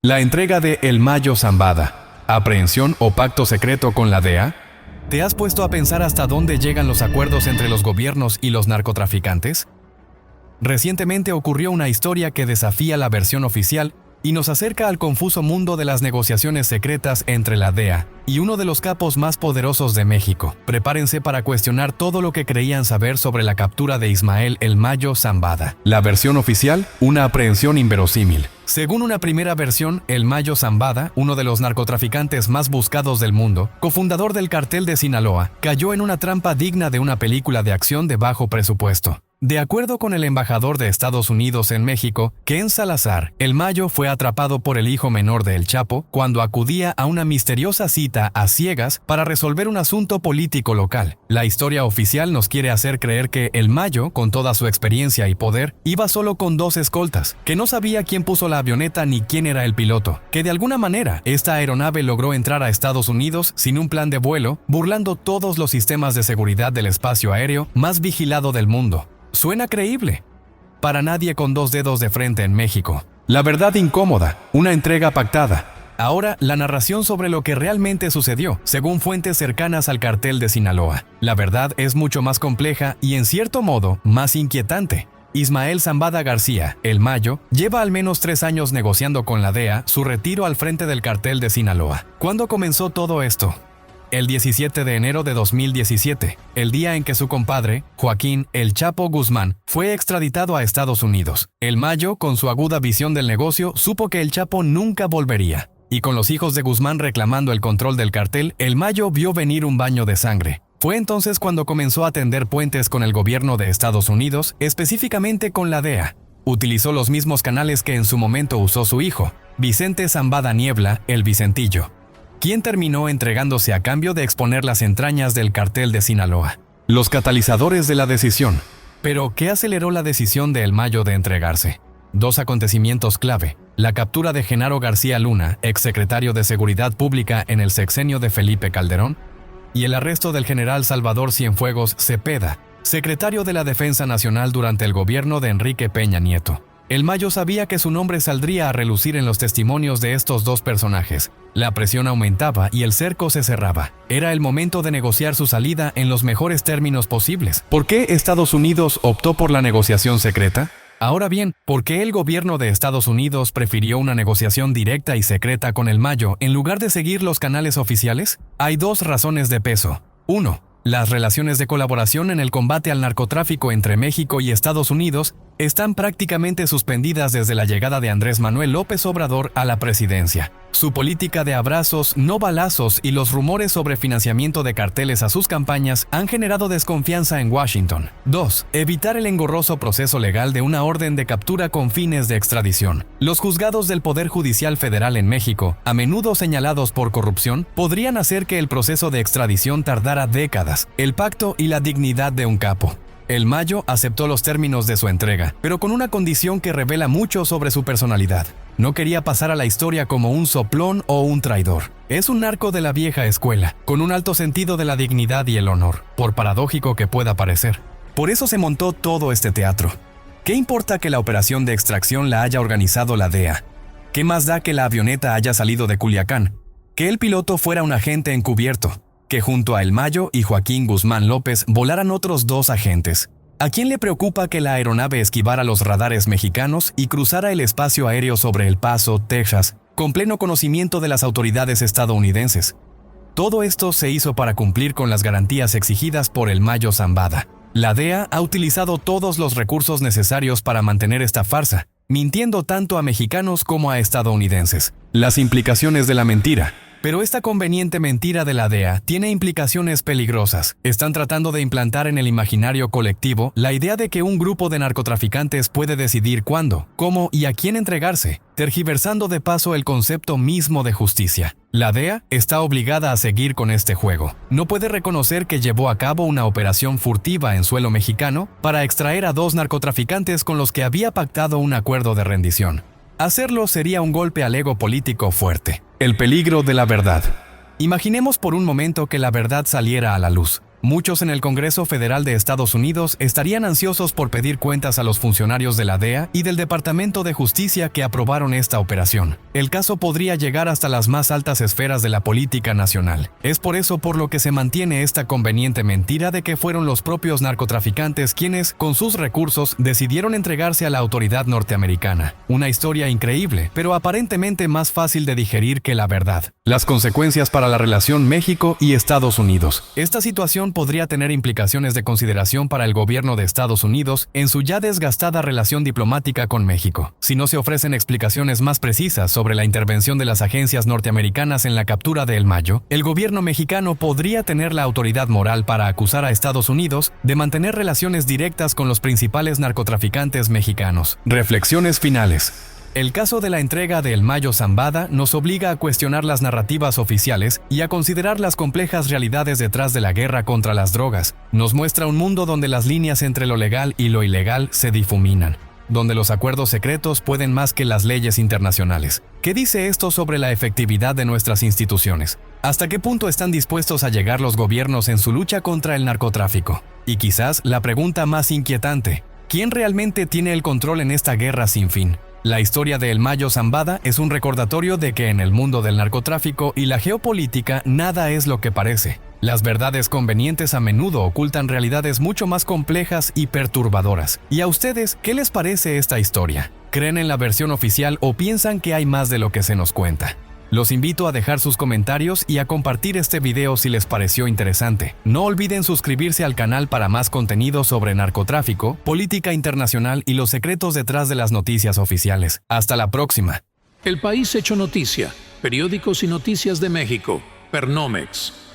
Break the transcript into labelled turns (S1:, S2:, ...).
S1: La entrega de El Mayo Zambada, aprehensión o pacto secreto con la DEA. ¿Te has puesto a pensar hasta dónde llegan los acuerdos entre los gobiernos y los narcotraficantes? Recientemente ocurrió una historia que desafía la versión oficial y nos acerca al confuso mundo de las negociaciones secretas entre la DEA y uno de los capos más poderosos de México. Prepárense para cuestionar todo lo que creían saber sobre la captura de Ismael El Mayo Zambada. La versión oficial, una aprehensión inverosímil. Según una primera versión, El Mayo Zambada, uno de los narcotraficantes más buscados del mundo, cofundador del cartel de Sinaloa, cayó en una trampa digna de una película de acción de bajo presupuesto. De acuerdo con el embajador de Estados Unidos en México, Ken Salazar, El Mayo fue atrapado por el hijo menor de El Chapo cuando acudía a una misteriosa cita a ciegas para resolver un asunto político local. La historia oficial nos quiere hacer creer que El Mayo, con toda su experiencia y poder, iba solo con 2 escoltas, que no sabía quién puso la avioneta ni quién era el piloto, que de alguna manera esta aeronave logró entrar a Estados Unidos sin un plan de vuelo, burlando todos los sistemas de seguridad del espacio aéreo más vigilado del mundo. Suena creíble. Para nadie con 2 dedos de frente en México. La verdad incómoda, una entrega pactada. Ahora, la narración sobre lo que realmente sucedió, según fuentes cercanas al cartel de Sinaloa. La verdad es mucho más compleja y, en cierto modo, más inquietante. Ismael Zambada García, El Mayo, lleva al menos 3 años negociando con la DEA su retiro al frente del cartel de Sinaloa. ¿Cuándo comenzó todo esto? El 17 de enero de 2017, el día en que su compadre, Joaquín El Chapo Guzmán, fue extraditado a Estados Unidos. El Mayo, con su aguda visión del negocio, supo que El Chapo nunca volvería. Y con los hijos de Guzmán reclamando el control del cartel, El Mayo vio venir un baño de sangre. Fue entonces cuando comenzó a tender puentes con el gobierno de Estados Unidos, específicamente con la DEA. Utilizó los mismos canales que en su momento usó su hijo, Vicente Zambada Niebla, el Vicentillo, quien terminó entregándose a cambio de exponer las entrañas del cartel de Sinaloa. Los catalizadores de la decisión. Pero, ¿qué aceleró la decisión de El Mayo de entregarse? 2 acontecimientos clave: la captura de Genaro García Luna, exsecretario de Seguridad Pública en el sexenio de Felipe Calderón, y el arresto del general Salvador Cienfuegos Cepeda, secretario de la Defensa Nacional durante el gobierno de Enrique Peña Nieto. El Mayo sabía que su nombre saldría a relucir en los testimonios de estos 2 personajes. La presión aumentaba y el cerco se cerraba. Era el momento de negociar su salida en los mejores términos posibles. ¿Por qué Estados Unidos optó por la negociación secreta? Ahora bien, ¿por qué el gobierno de Estados Unidos prefirió una negociación directa y secreta con El Mayo en lugar de seguir los canales oficiales? Hay 2 razones de peso. 1. Las relaciones de colaboración en el combate al narcotráfico entre México y Estados Unidos están prácticamente suspendidas desde la llegada de Andrés Manuel López Obrador a la presidencia. Su política de abrazos, no balazos y los rumores sobre financiamiento de carteles a sus campañas han generado desconfianza en Washington. 2. Evitar el engorroso proceso legal de una orden de captura con fines de extradición. Los juzgados del Poder Judicial Federal en México, a menudo señalados por corrupción, podrían hacer que el proceso de extradición tardara décadas. El pacto y la dignidad de un capo. El Mayo aceptó los términos de su entrega, pero con una condición que revela mucho sobre su personalidad. No quería pasar a la historia como un soplón o un traidor. Es un narco de la vieja escuela, con un alto sentido de la dignidad y el honor, por paradójico que pueda parecer. Por eso se montó todo este teatro. ¿Qué importa que la operación de extracción la haya organizado la DEA? ¿Qué más da que la avioneta haya salido de Culiacán? Que el piloto fuera un agente encubierto. Que junto a El Mayo y Joaquín Guzmán López volaran otros 2 agentes. ¿A quién le preocupa que la aeronave esquivara los radares mexicanos y cruzara el espacio aéreo sobre El Paso, Texas, con pleno conocimiento de las autoridades estadounidenses? Todo esto se hizo para cumplir con las garantías exigidas por El Mayo Zambada. La DEA ha utilizado todos los recursos necesarios para mantener esta farsa, mintiendo tanto a mexicanos como a estadounidenses. Las implicaciones de la mentira. Pero esta conveniente mentira de la DEA tiene implicaciones peligrosas. Están tratando de implantar en el imaginario colectivo la idea de que un grupo de narcotraficantes puede decidir cuándo, cómo y a quién entregarse, tergiversando de paso el concepto mismo de justicia. La DEA está obligada a seguir con este juego. No puede reconocer que llevó a cabo una operación furtiva en suelo mexicano para extraer a 2 narcotraficantes con los que había pactado un acuerdo de rendición. Hacerlo sería un golpe al ego político fuerte. El peligro de la verdad. Imaginemos por un momento que la verdad saliera a la luz. Muchos en el Congreso Federal de Estados Unidos estarían ansiosos por pedir cuentas a los funcionarios de la DEA y del Departamento de Justicia que aprobaron esta operación. El caso podría llegar hasta las más altas esferas de la política nacional. Es por eso por lo que se mantiene esta conveniente mentira de que fueron los propios narcotraficantes quienes, con sus recursos, decidieron entregarse a la autoridad norteamericana. Una historia increíble, pero aparentemente más fácil de digerir que la verdad. Las consecuencias para la relación México y Estados Unidos. Esta situación podría tener implicaciones de consideración para el gobierno de Estados Unidos en su ya desgastada relación diplomática con México. Si no se ofrecen explicaciones más precisas sobre la intervención de las agencias norteamericanas en la captura de El Mayo, el gobierno mexicano podría tener la autoridad moral para acusar a Estados Unidos de mantener relaciones directas con los principales narcotraficantes mexicanos. Reflexiones finales. El caso de la entrega de El Mayo Zambada nos obliga a cuestionar las narrativas oficiales y a considerar las complejas realidades detrás de la guerra contra las drogas. Nos muestra un mundo donde las líneas entre lo legal y lo ilegal se difuminan, donde los acuerdos secretos pueden más que las leyes internacionales. ¿Qué dice esto sobre la efectividad de nuestras instituciones? ¿Hasta qué punto están dispuestos a llegar los gobiernos en su lucha contra el narcotráfico? Y quizás la pregunta más inquietante, ¿quién realmente tiene el control en esta guerra sin fin? La historia de El Mayo Zambada es un recordatorio de que en el mundo del narcotráfico y la geopolítica nada es lo que parece. Las verdades convenientes a menudo ocultan realidades mucho más complejas y perturbadoras. ¿Y a ustedes qué les parece esta historia? ¿Creen en la versión oficial o piensan que hay más de lo que se nos cuenta? Los invito a dejar sus comentarios y a compartir este video si les pareció interesante. No olviden suscribirse al canal para más contenido sobre narcotráfico, política internacional y los secretos detrás de las noticias oficiales. Hasta la próxima.
S2: El País hecho noticia, periódicos y noticias de México, Pernomex.